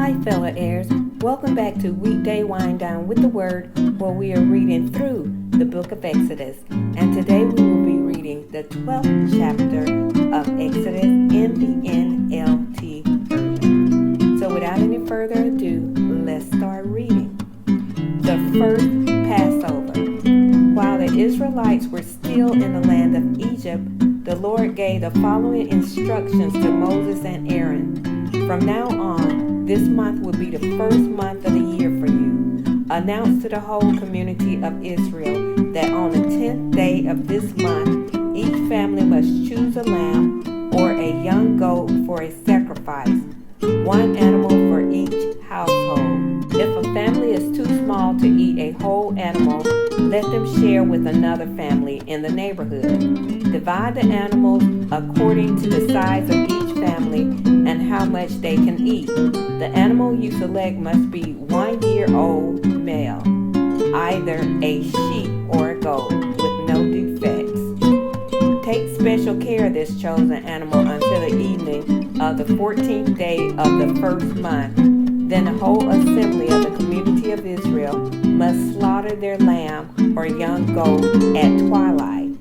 Hi fellow heirs, welcome back to Weekday Wind Down with the Word, where we are reading through the book of Exodus. And today we will be reading the 12th chapter of Exodus in the NLT version. So without any further ado, let's start reading. The first Passover. While the Israelites were still in the land of Egypt, the Lord gave the following instructions to Moses and Aaron. From now on, this month will be the first month of the year for you. Announce to the whole community of Israel that on the 10th day of this month, each family must choose a lamb or a young goat for a sacrifice, one animal for each household. If a family is too small to eat a whole animal, let them share with another family in the neighborhood. Divide the animals according to the size of each family and how much they can eat. The animal you select must be 1 year old male, either a sheep or a goat with no defects. Take special care of this chosen animal until the evening of the 14th day of the first month. Then the whole assembly of the community of Israel must slaughter their lamb or young goat at twilight.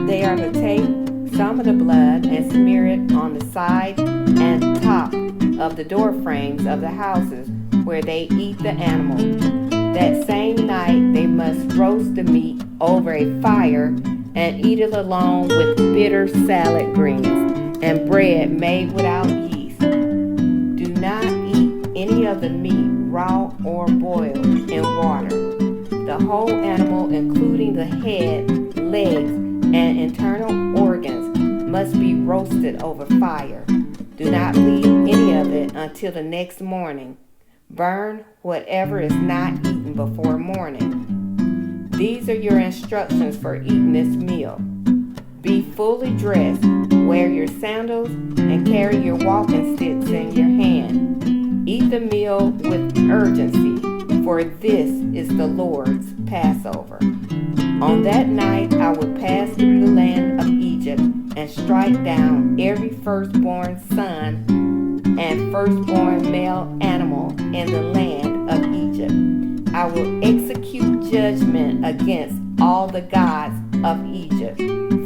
They are to take some of the blood and smear it on the side and top of the door frames of the houses where they eat the animal. That same night they must roast the meat over a fire and eat it along with bitter salad greens and bread made without yeast. Do not eat any of the meat raw or boiled in water. The whole animal, including the head, legs, and internal organs, must be roasted over fire. Do not leave any of it until the next morning. Burn whatever is not eaten before morning. These are your instructions for eating this meal. Be fully dressed, wear your sandals, and carry your walking sticks in your hand. Eat the meal with urgency, for this is the Lord's Passover. On that night I will pass through the land of Egypt and strike down every firstborn son and firstborn male animal in the land of Egypt. I will execute judgment against all the gods of Egypt,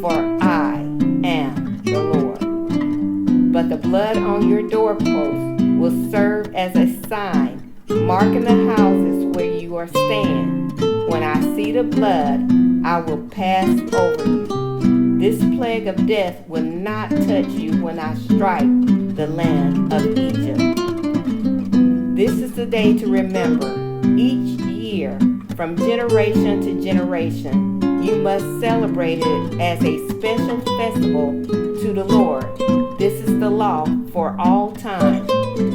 for I am the Lord. But the blood on your doorposts will serve as a sign, marking the houses where you are staying. When I see the blood, I will pass over you. This plague of death will not touch you when I strike the land of Egypt. This is the day to remember. Each year, from generation to generation, you must celebrate it as a special festival to the Lord. This is the law for all time.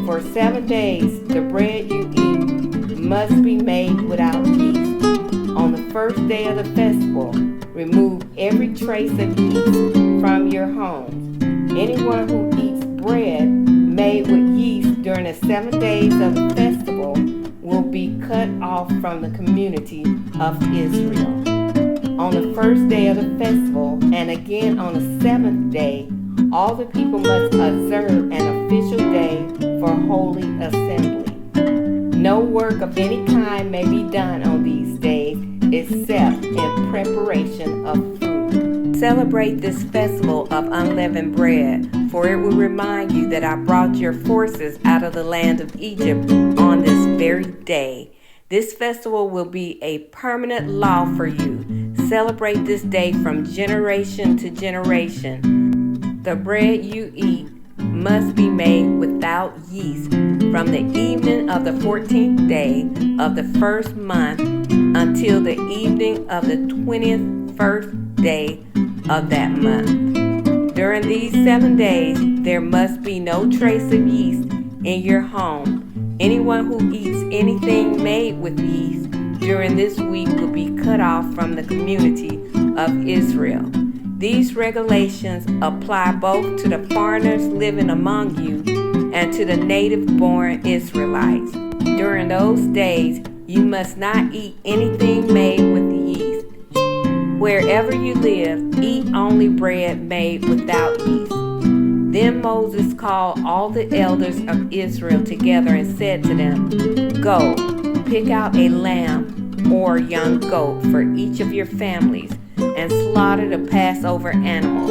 For 7 days, the bread you eat must be made without yeast. On the first day of the festival, remove every trace of yeast from your homes. Anyone who eats bread made with yeast during the 7 days of the festival will be cut off from the community of Israel. On the first day of the festival, and again on the 7th day, all the people must observe an official day for holy assembly. No work of any kind may be done on these days except in preparation of food. Celebrate this festival of unleavened bread, for it will remind you that I brought your forces out of the land of Egypt on this very day. This festival will be a permanent law for you. Celebrate this day from generation to generation. The bread you eat must be made without yeast from the evening of the 14th day of the first month until the evening of the 21st day of that month. During these 7 days, there must be no trace of yeast in your home. Anyone who eats anything made with yeast during this week will be cut off from the community of Israel. These regulations apply both to the foreigners living among you and to the native-born Israelites. During those days, you must not eat anything made with yeast. Wherever you live, eat only bread made without yeast. Then Moses called all the elders of Israel together and said to them, "Go, pick out a lamb or young goat for each of your families and slaughter the Passover animal.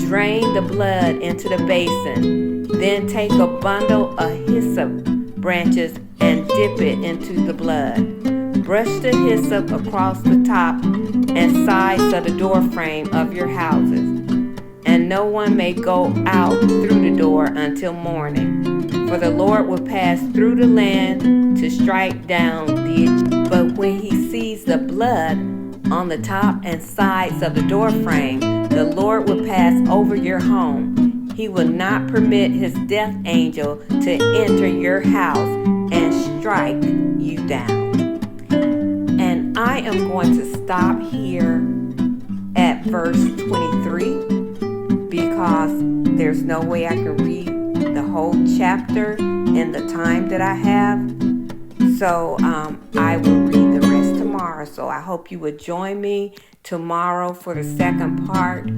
Drain the blood into the basin. Then take a bundle of hyssop branches and dip it into the blood. Brush the hyssop across the top and sides of the doorframe of your houses. And no one may go out through the door until morning. For the Lord will pass through the land to strike down the Egyptians. But when he sees the blood on the top and sides of the doorframe, the Lord will pass over your home. He will not permit his death angel to enter your house and strike you down." And I am going to stop here at verse 23 because there's no way I can read the whole chapter in the time that I have. So I will read the rest tomorrow. So I hope you would join me tomorrow for the second part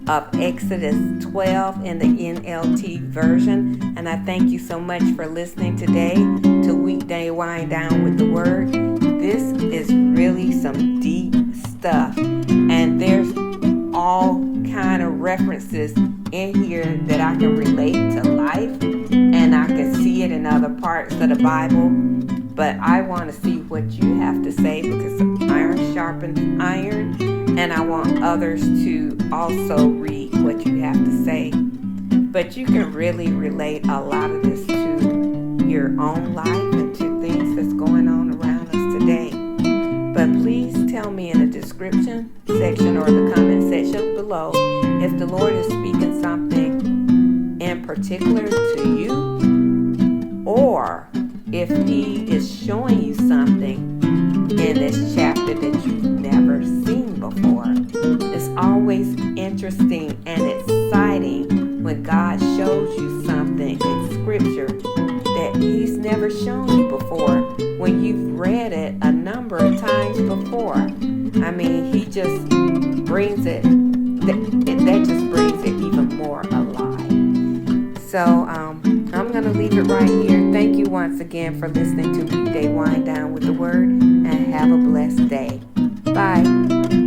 of Exodus 12 in the NLT version. And I thank you so much for listening today to Weekday Wind Down with the Word. This is really some deep stuff. And there's all kind of references in here that I can relate to life. And I can see it in other parts of the Bible. But I want to see what you have to say because iron sharpens iron. And I want others to also read what you have to say. But you can really relate a lot of this to your own life and to things that's going on around us today. But please tell me in the description section or the comment section below if the Lord is speaking something in particular to you, or if he is showing you something in this chapter that you've never seen before. It's always interesting and exciting when God shows you something in scripture that he's never shown you before when you've read it a number of times before. I mean, he just brings it, that just brings it even more alive. So I'm going to leave it right here. Thank you once again for listening to Weekday Wind Down with the Word, and have a blessed day. Bye.